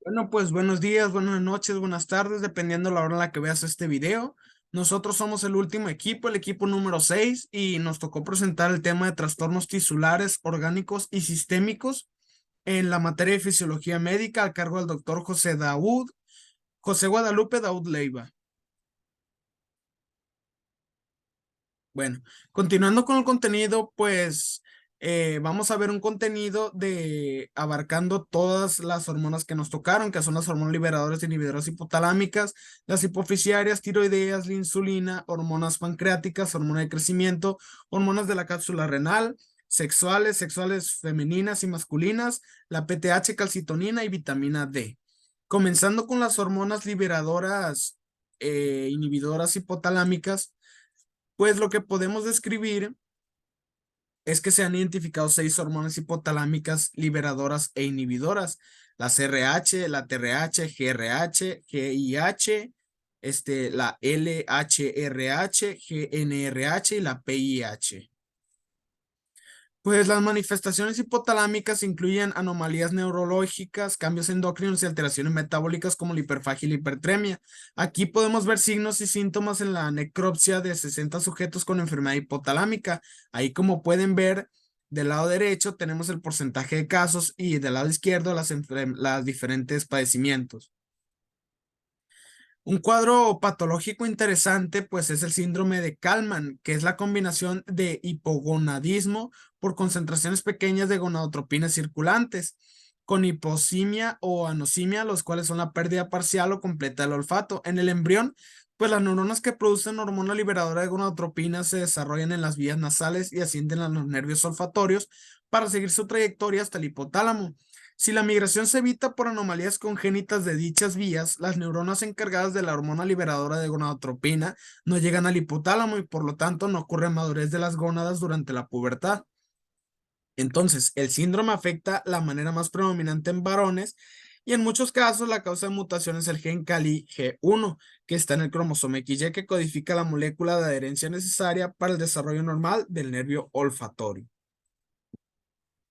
Bueno, pues buenos días, buenas noches, buenas tardes, dependiendo de la hora en la que veas este video. Nosotros somos el último equipo, el equipo número 6, y nos tocó presentar el tema de trastornos tisulares, orgánicos y sistémicos en la materia de fisiología médica a cargo del doctor José Guadalupe Daud Leiva. Bueno, continuando con el contenido, pues vamos a ver un contenido de abarcando todas las hormonas que nos tocaron, que son las hormonas liberadoras e inhibidoras hipotalámicas, las hipofisiarias, tiroideas, la insulina, hormonas pancreáticas, hormona de crecimiento, hormonas de la cápsula renal, sexuales femeninas y masculinas, la PTH, calcitonina y vitamina D. Comenzando con las hormonas liberadoras inhibidoras hipotalámicas, pues lo que podemos describir es que se han identificado 6 hormonas hipotalámicas liberadoras e inhibidoras: la CRH, la TRH, GRH, GIH, la LHRH, GNRH y la PIH. Pues las manifestaciones hipotalámicas incluyen anomalías neurológicas, cambios endocrinos y alteraciones metabólicas como la hiperfagia y la hipertremia. Aquí podemos ver signos y síntomas en la necropsia de 60 sujetos con enfermedad hipotalámica. Ahí, como pueden ver, del lado derecho tenemos el porcentaje de casos y del lado izquierdo las diferentes padecimientos. Un cuadro patológico interesante, pues, es el síndrome de Kalman, que es la combinación de hipogonadismo por concentraciones pequeñas de gonadotropinas circulantes, con hiposimia o anosimia, los cuales son la pérdida parcial o completa del olfato. En el embrión, pues las neuronas que producen hormona liberadora de gonadotropinas se desarrollan en las vías nasales y ascienden a los nervios olfatorios para seguir su trayectoria hasta el hipotálamo. Si la migración se evita por anomalías congénitas de dichas vías, las neuronas encargadas de la hormona liberadora de gonadotropina no llegan al hipotálamo y por lo tanto no ocurre madurez de las gónadas durante la pubertad. Entonces, el síndrome afecta la manera más predominante en varones y en muchos casos la causa de mutación es el gen CALI-G1, que está en el cromosoma XY, que codifica la molécula de adherencia necesaria para el desarrollo normal del nervio olfatorio.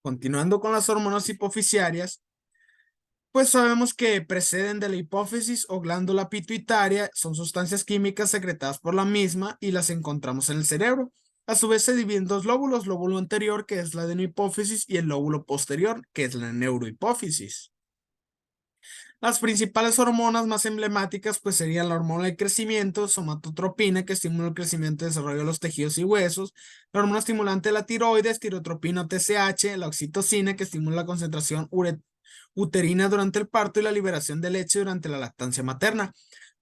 Continuando con las hormonas hipofisiarias, pues sabemos que preceden de la hipófisis o glándula pituitaria, son sustancias químicas secretadas por la misma y las encontramos en el cerebro. A su vez se dividen en dos lóbulos: lóbulo anterior, que es la adenohipófisis, y el lóbulo posterior, que es la neurohipófisis. Las principales hormonas más emblemáticas pues serían la hormona de crecimiento, somatotropina, que estimula el crecimiento y desarrollo de los tejidos y huesos; la hormona estimulante de la tiroides, tirotropina o TSH; la oxitocina, que estimula la concentración uterina durante el parto y la liberación de leche durante la lactancia materna.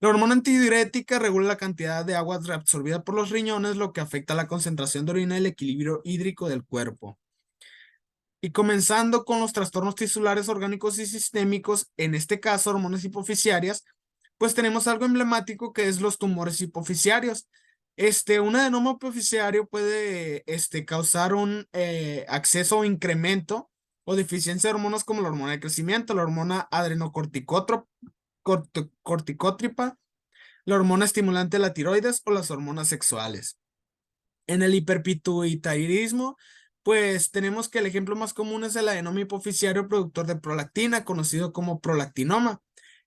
La hormona antidiurética regula la cantidad de agua reabsorbida por los riñones, lo que afecta la concentración de orina y el equilibrio hídrico del cuerpo. Y comenzando con los trastornos tisulares orgánicos y sistémicos, en este caso hormonas hipofisiarias, pues tenemos algo emblemático que es los tumores hipofisiarios. Un adenoma hipofisiario puede causar un acceso o incremento o deficiencia de hormonas como la hormona de crecimiento, la hormona adrenocorticótripa, la hormona estimulante de la tiroides o las hormonas sexuales. En el hiperpituitarismo, pues tenemos que el ejemplo más común es el adenoma hipofisiario productor de prolactina, conocido como prolactinoma.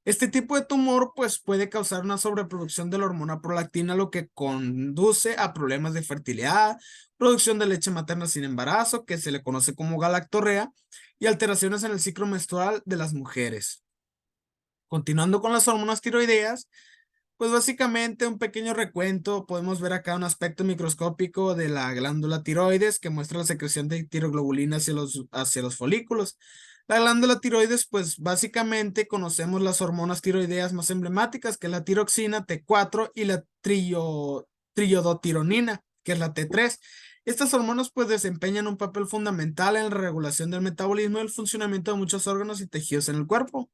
Este tipo de tumor pues puede causar una sobreproducción de la hormona prolactina, lo que conduce a problemas de fertilidad, producción de leche materna sin embarazo, que se le conoce como galactorrea, y alteraciones en el ciclo menstrual de las mujeres. Continuando con las hormonas tiroideas, pues básicamente un pequeño recuento. Podemos ver acá un aspecto microscópico de la glándula tiroides que muestra la secreción de tiroglobulina hacia los folículos. La glándula tiroides, pues básicamente conocemos las hormonas tiroideas más emblemáticas, que es la tiroxina T4 y la triodotironina, que es la T3. Estas hormonas pues desempeñan un papel fundamental en la regulación del metabolismo y el funcionamiento de muchos órganos y tejidos en el cuerpo.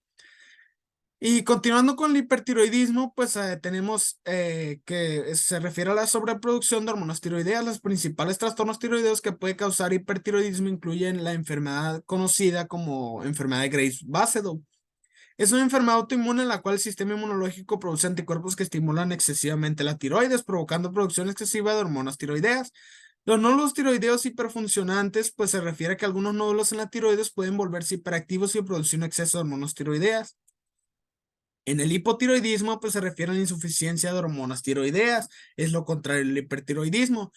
Y continuando con el hipertiroidismo, pues tenemos que se refiere a la sobreproducción de hormonas tiroideas. Los principales trastornos tiroideos que puede causar hipertiroidismo incluyen la enfermedad conocida como enfermedad de Graves-Basedow. Es una enfermedad autoinmune en la cual el sistema inmunológico produce anticuerpos que estimulan excesivamente la tiroides, provocando producción excesiva de hormonas tiroideas. Los nódulos tiroideos hiperfuncionantes, pues se refiere a que algunos nódulos en la tiroides pueden volverse hiperactivos y producir un exceso de hormonas tiroideas. En el hipotiroidismo, pues se refiere a la insuficiencia de hormonas tiroideas, es lo contrario del hipertiroidismo.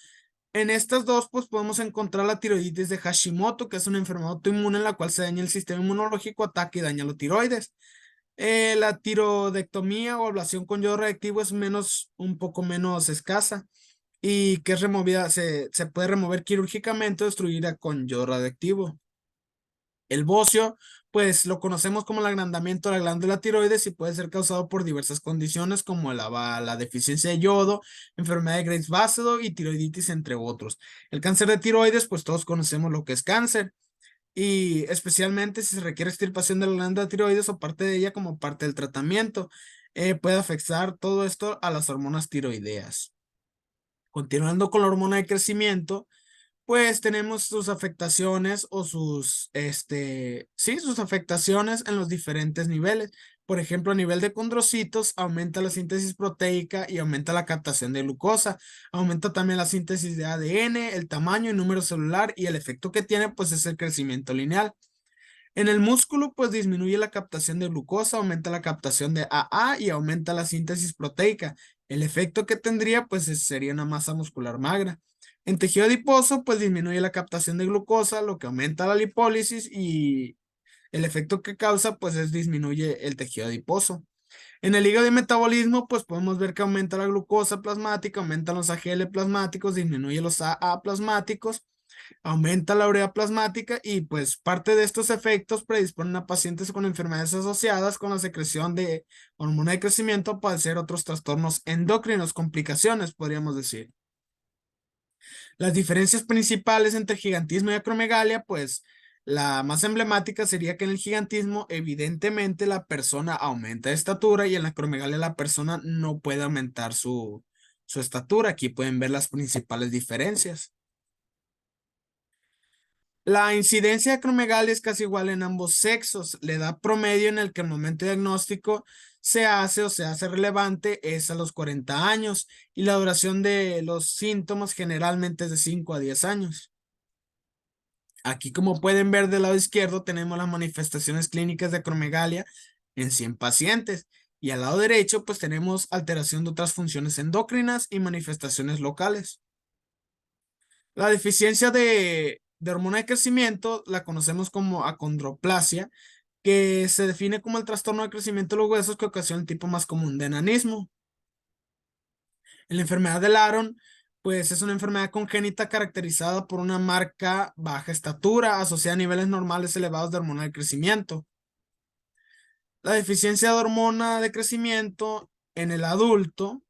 En estas dos, pues podemos encontrar la tiroiditis de Hashimoto, que es una enfermedad autoinmune en la cual se daña el sistema inmunológico, ataca y daña los tiroides. La tiroidectomía o ablación con yodo radioactivo es un poco menos escasa y que es removida, se puede remover quirúrgicamente o destruida con yodo radioactivo. El bocio, pues lo conocemos como el agrandamiento de la glándula tiroides y puede ser causado por diversas condiciones como la deficiencia de yodo, enfermedad de Graves-Basedow y tiroiditis, entre otros. El cáncer de tiroides, pues todos conocemos lo que es cáncer y especialmente si se requiere extirpación de la glándula tiroides o parte de ella como parte del tratamiento, puede afectar todo esto a las hormonas tiroideas. Continuando con la hormona de crecimiento, pues tenemos sus afectaciones o sus afectaciones en los diferentes niveles. Por ejemplo, a nivel de condrocitos, aumenta la síntesis proteica y aumenta la captación de glucosa. Aumenta también la síntesis de ADN, el tamaño y número celular y el efecto que tiene, pues es el crecimiento lineal. En el músculo, pues disminuye la captación de glucosa, aumenta la captación de AA y aumenta la síntesis proteica. El efecto que tendría, pues sería una masa muscular magra. En tejido adiposo, pues disminuye la captación de glucosa, lo que aumenta la lipólisis y el efecto que causa, pues disminuye el tejido adiposo. En el hígado y metabolismo, pues podemos ver que aumenta la glucosa plasmática, aumentan los AGL plasmáticos, disminuye los AA plasmáticos, aumenta la urea plasmática y pues parte de estos efectos predisponen a pacientes con enfermedades asociadas con la secreción de hormona de crecimiento a padecer otros trastornos endocrinos, complicaciones, podríamos decir. Las diferencias principales entre gigantismo y acromegalia, pues la más emblemática sería que en el gigantismo evidentemente la persona aumenta de estatura y en la acromegalia la persona no puede aumentar su estatura. Aquí pueden ver las principales diferencias. La incidencia de acromegalia es casi igual en ambos sexos. La edad promedio en el que el momento de diagnóstico se hace relevante es a los 40 años y la duración de los síntomas generalmente es de 5 a 10 años. Aquí, como pueden ver del lado izquierdo, tenemos las manifestaciones clínicas de acromegalia en 100 pacientes y al lado derecho pues tenemos alteración de otras funciones endocrinas y manifestaciones locales. La deficiencia de hormona de crecimiento la conocemos como acondroplasia, que se define como el trastorno de crecimiento de los huesos que ocasiona el tipo más común de enanismo. En la enfermedad de Laron, pues es una enfermedad congénita caracterizada por una marca baja estatura asociada a niveles normales elevados de hormona de crecimiento. La deficiencia de hormona de crecimiento en el adulto,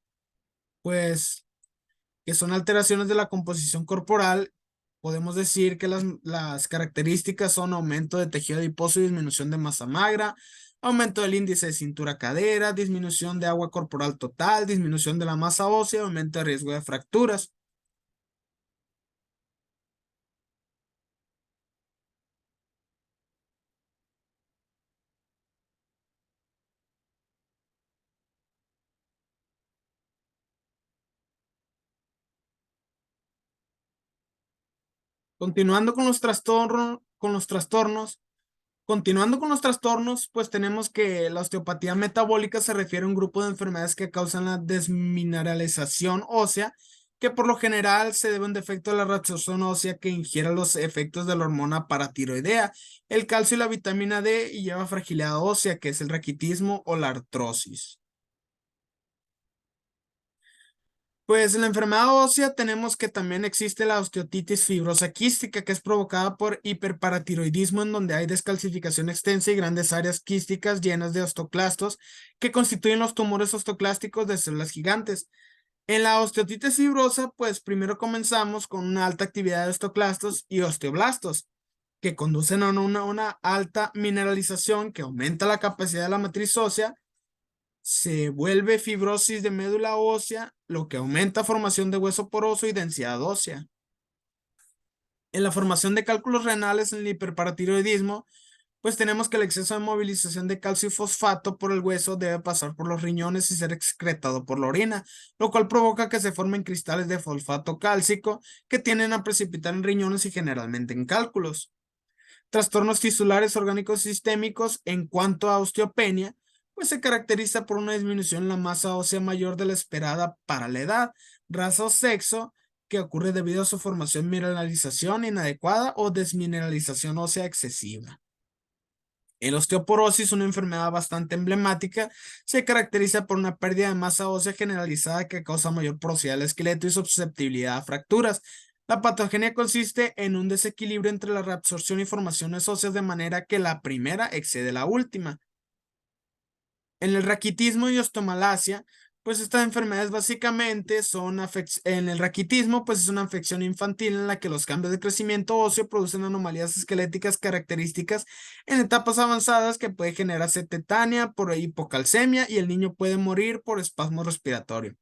pues que son alteraciones de la composición corporal. Podemos decir que las características son aumento de tejido adiposo y disminución de masa magra, aumento del índice de cintura-cadera, disminución de agua corporal total, disminución de la masa ósea, aumento de riesgo de fracturas. Continuando con los trastornos, Continuando con los trastornos, pues tenemos que la osteopatía metabólica se refiere a un grupo de enfermedades que causan la desmineralización ósea, que por lo general se debe a un defecto de la reabsorción ósea que ingiere los efectos de la hormona paratiroidea, el calcio y la vitamina D y lleva fragilidad ósea, que es el raquitismo o la artrosis. Pues en la enfermedad ósea tenemos que también existe la osteotitis fibrosa quística, que es provocada por hiperparatiroidismo, en donde hay descalcificación extensa y grandes áreas quísticas llenas de osteoclastos que constituyen los tumores osteoclásticos de células gigantes. En la osteotitis fibrosa, pues primero comenzamos con una alta actividad de osteoclastos y osteoblastos, que conducen a una alta mineralización que aumenta la capacidad de la matriz ósea, se vuelve fibrosis de médula ósea, lo que aumenta formación de hueso poroso y densidad ósea. En la formación de cálculos renales en el hiperparatiroidismo, pues tenemos que el exceso de movilización de calcio y fosfato por el hueso debe pasar por los riñones y ser excretado por la orina, lo cual provoca que se formen cristales de fosfato cálcico que tienden a precipitar en riñones y generalmente en cálculos. Trastornos tisulares orgánicos sistémicos en cuanto a osteopenia, pues se caracteriza por una disminución en la masa ósea mayor de la esperada para la edad, raza o sexo, que ocurre debido a su formación mineralización inadecuada o desmineralización ósea excesiva. El osteoporosis, una enfermedad bastante emblemática, se caracteriza por una pérdida de masa ósea generalizada que causa mayor porosidad del esqueleto y susceptibilidad a fracturas. La patogenia consiste en un desequilibrio entre la reabsorción y formaciones óseas de manera que la primera excede la última. En el raquitismo y osteomalacia, pues estas enfermedades básicamente son en el raquitismo, pues es una afección infantil en la que los cambios de crecimiento óseo producen anomalías esqueléticas características en etapas avanzadas que puede generarse tetania por hipocalcemia y el niño puede morir por espasmo respiratorio.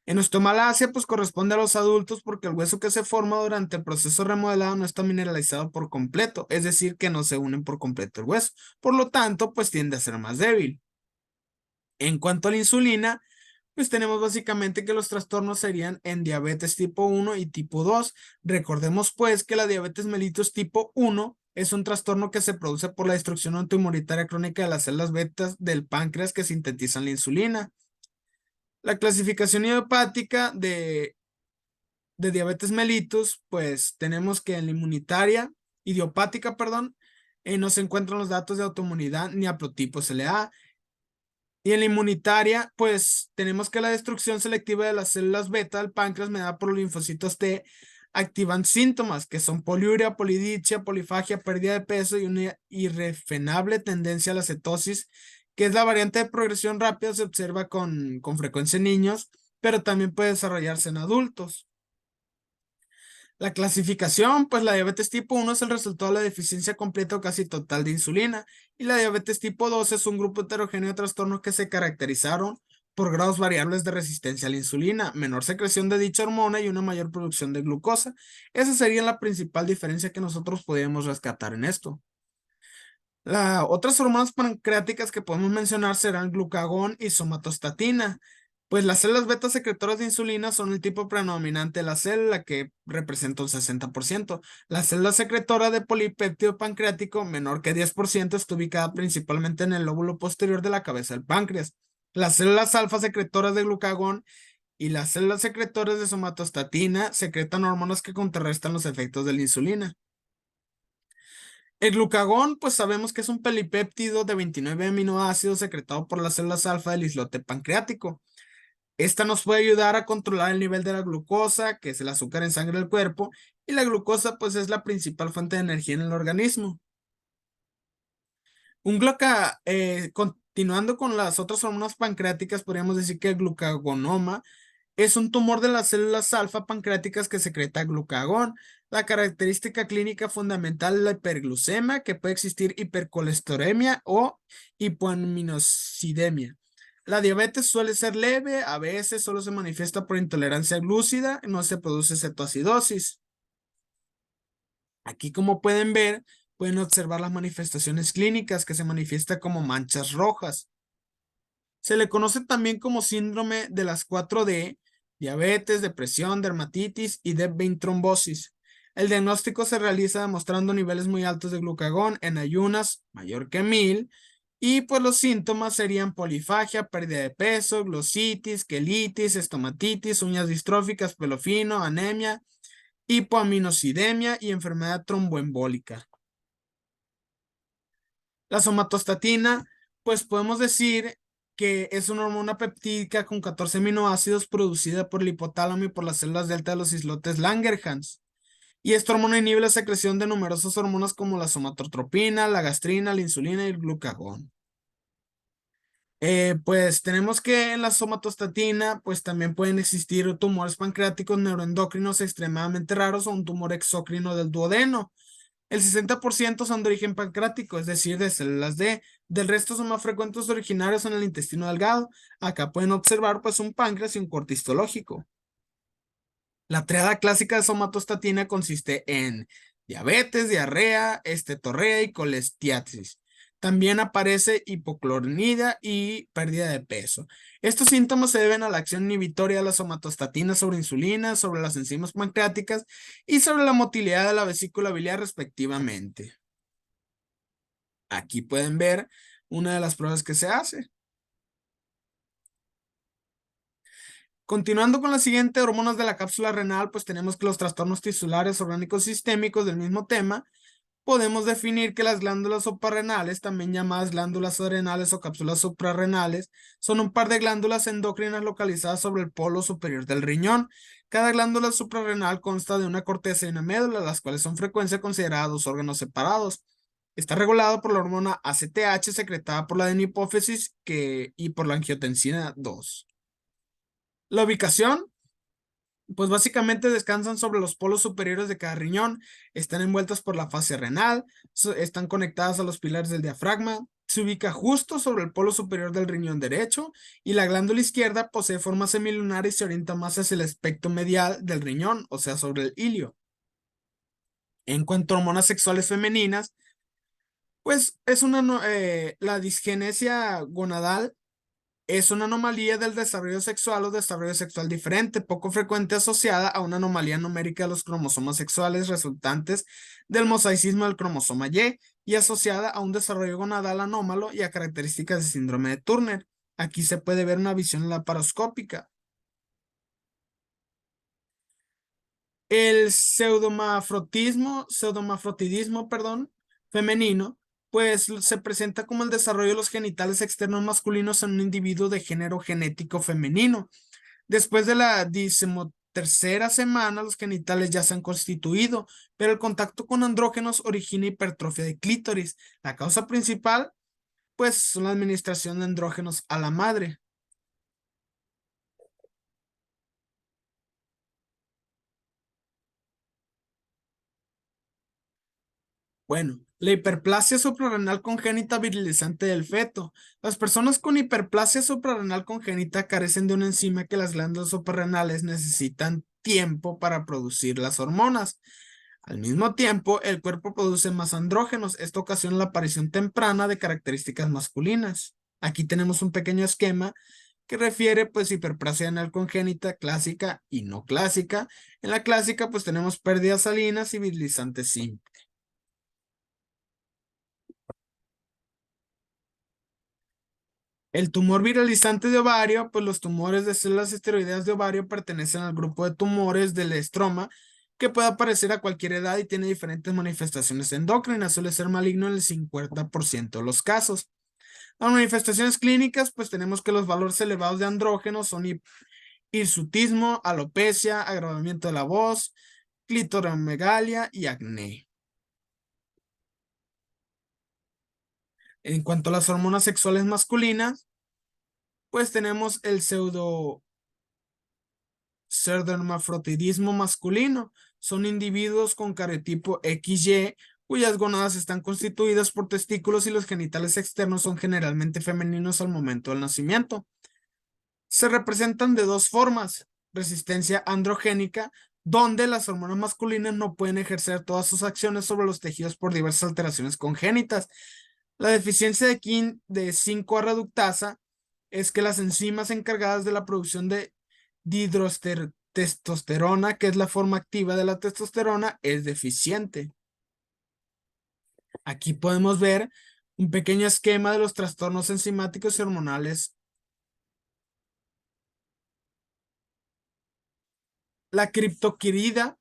En osteomalacia, pues corresponde a los adultos porque el hueso que se forma durante el proceso remodelado no está mineralizado por completo, es decir, que no se unen por completo el hueso. Por lo tanto, pues tiende a ser más débil. En cuanto a la insulina, pues tenemos básicamente que los trastornos serían en diabetes tipo 1 y tipo 2. Recordemos pues que la diabetes mellitus tipo 1 es un trastorno que se produce por la destrucción antiinmunitaria crónica de las células betas del páncreas que sintetizan la insulina. La clasificación idiopática de diabetes mellitus, pues tenemos que en la idiopática, perdón, no se encuentran los datos de autoinmunidad ni haplotipos LA. Y en la inmunitaria, pues tenemos que la destrucción selectiva de las células beta del páncreas mediada por los linfocitos T activan síntomas que son poliuria, polidipsia, polifagia, pérdida de peso y una irrefrenable tendencia a la cetosis, que es la variante de progresión rápida, se observa con frecuencia en niños, pero también puede desarrollarse en adultos. La clasificación, pues la diabetes tipo 1 es el resultado de la deficiencia completa o casi total de insulina y la diabetes tipo 2 es un grupo heterogéneo de trastornos que se caracterizaron por grados variables de resistencia a la insulina, menor secreción de dicha hormona y una mayor producción de glucosa. Esa sería la principal diferencia que nosotros podemos rescatar en esto. Las otras hormonas pancreáticas que podemos mencionar serán glucagón y somatostatina. Pues las células beta secretoras de insulina son el tipo predominante de la célula que representa un 60%. La célula secretora de polipéptido pancreático menor que 10% está ubicada principalmente en el lóbulo posterior de la cabeza del páncreas. Las células alfa secretoras de glucagón y las células secretoras de somatostatina secretan hormonas que contrarrestan los efectos de la insulina. El glucagón, pues sabemos que es un polipéptido de 29 aminoácidos secretado por las células alfa del islote pancreático. Esta nos puede ayudar a controlar el nivel de la glucosa, que es el azúcar en sangre del cuerpo, y la glucosa pues es la principal fuente de energía en el organismo. Continuando con las otras hormonas pancreáticas, podríamos decir que el glucagonoma es un tumor de las células alfa pancreáticas que secreta glucagón. La característica clínica fundamental es la hiperglucemia, que puede existir hipercolesteremia o hipoaminocidemia. La diabetes suele ser leve, a veces solo se manifiesta por intolerancia glúcida, no se produce cetoacidosis. Aquí, como pueden ver, pueden observar las manifestaciones clínicas que se manifiestan como manchas rojas. Se le conoce también como síndrome de las 4D, diabetes, depresión, dermatitis y de trombosis. El diagnóstico se realiza demostrando niveles muy altos de glucagón en ayunas, mayor que 1000, y pues los síntomas serían polifagia, pérdida de peso, glositis, quelitis, estomatitis, uñas distróficas, pelo fino, anemia, hipoaminocidemia y enfermedad tromboembólica. La somatostatina, pues podemos decir que es una hormona peptídica con 14 aminoácidos producida por el hipotálamo y por las células delta de los islotes Langerhans. Y esta hormona inhibe la secreción de numerosas hormonas como la somatotropina, la gastrina, la insulina y el glucagón. Pues tenemos que en la somatostatina, pues también pueden existir tumores pancreáticos neuroendocrinos extremadamente raros o un tumor exócrino del duodeno. El 60% son de origen pancreático, es decir, de células D. Del resto son más frecuentes originarios en el intestino delgado. Acá pueden observar pues un páncreas y un corte histológico. La triada clásica de somatostatina consiste en diabetes, diarrea, estetorrea y colestiasis. También aparece hipoclornida y pérdida de peso. Estos síntomas se deben a la acción inhibitoria de la somatostatina sobre insulina, sobre las enzimas pancreáticas y sobre la motilidad de la vesícula biliar respectivamente. Aquí pueden ver una de las pruebas que se hace. Continuando con la siguiente, hormonas de la cápsula renal, pues tenemos que los trastornos tisulares orgánicos sistémicos del mismo tema. Podemos definir que las glándulas suprarrenales, también llamadas glándulas adrenales o cápsulas suprarrenales, son un par de glándulas endócrinas localizadas sobre el polo superior del riñón. Cada glándula suprarrenal consta de una corteza y una médula, las cuales son frecuencia considerados órganos separados. Está regulado por la hormona ACTH secretada por la adenohipófisis y por la angiotensina 2. La ubicación, pues básicamente descansan sobre los polos superiores de cada riñón, están envueltas por la fascia renal, están conectadas a los pilares del diafragma, se ubica justo sobre el polo superior del riñón derecho y la glándula izquierda posee forma semilunar y se orienta más hacia el aspecto medial del riñón, o sea, sobre el ilio. En cuanto a hormonas sexuales femeninas, pues es la disgenesia gonadal es una anomalía del desarrollo sexual o desarrollo sexual diferente, poco frecuente asociada a una anomalía numérica de los cromosomas sexuales resultantes del mosaicismo del cromosoma y asociada a un desarrollo gonadal anómalo y a características de síndrome de Turner. Aquí se puede ver una visión laparoscópica. El pseudomafrodismo, perdón, femenino, pues se presenta como el desarrollo de los genitales externos masculinos en un individuo de género genético femenino. Después de la 13ª semana, los genitales ya se han constituido, pero el contacto con andrógenos origina hipertrofia de clítoris. La causa principal, pues, son la administración de andrógenos a la madre. Bueno, la hiperplasia suprarrenal congénita virilizante del feto. Las personas con hiperplasia suprarrenal congénita carecen de una enzima que las glándulas suprarrenales necesitan tiempo para producir las hormonas. Al mismo tiempo, el cuerpo produce más andrógenos. Esto ocasiona la aparición temprana de características masculinas. Aquí tenemos un pequeño esquema que refiere pues hiperplasia anal congénita clásica y no clásica. En la clásica pues tenemos pérdidas salinas y virilizantes simples. El tumor viralizante de ovario, pues los tumores de células esteroideas de ovario pertenecen al grupo de tumores del estroma que puede aparecer a cualquier edad y tiene diferentes manifestaciones endocrinas. Suele ser maligno en el 50% de los casos. Las manifestaciones clínicas, pues tenemos que los valores elevados de andrógenos son hirsutismo, alopecia, agravamiento de la voz, clitoromegalia y acné. En cuanto a las hormonas sexuales masculinas, pues tenemos el pseudohermafrodidismo masculino. Son individuos con cariotipo XY cuyas gonadas están constituidas por testículos y los genitales externos son generalmente femeninos al momento del nacimiento. Se representan de dos formas: resistencia androgénica, donde las hormonas masculinas no pueden ejercer todas sus acciones sobre los tejidos por diversas alteraciones congénitas. La deficiencia de 5A reductasa es que las enzimas encargadas de la producción de dihidrotestosterona, que es la forma activa de la testosterona, es deficiente. Aquí podemos ver un pequeño esquema de los trastornos enzimáticos y hormonales. La criptoquirida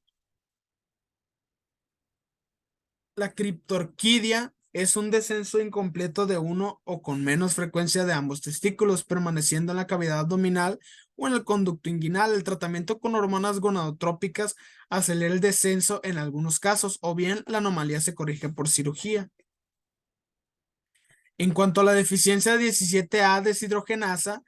La criptorquidia es un descenso incompleto de uno o con menos frecuencia de ambos testículos, permaneciendo en la cavidad abdominal o en el conducto inguinal. El tratamiento con hormonas gonadotrópicas acelera el descenso en algunos casos, o bien la anomalía se corrige por cirugía. En cuanto a la deficiencia de 17A deshidrogenasa,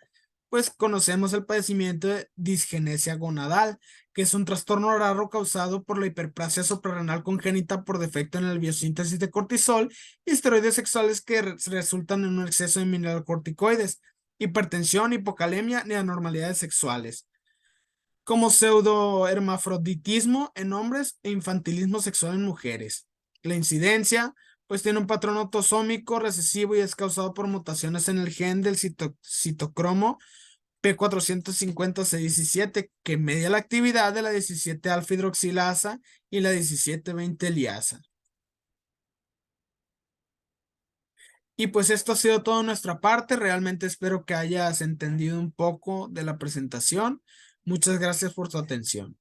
pues conocemos el padecimiento de disgenesia gonadal, que es un trastorno raro causado por la hiperplasia suprarrenal congénita por defecto en la biosíntesis de cortisol y esteroides sexuales que resultan en un exceso de mineralocorticoides, hipertensión, hipocalemia y anormalidades sexuales, como pseudohermafroditismo en hombres e infantilismo sexual en mujeres. La incidencia, pues tiene un patrón autosómico recesivo y es causado por mutaciones en el gen del citocromo P450C17, que media la actividad de la 17-alfa hidroxilasa y la 17-20 liasa. Y pues esto ha sido todo de nuestra parte. Realmente espero que hayas entendido un poco de la presentación. Muchas gracias por tu atención.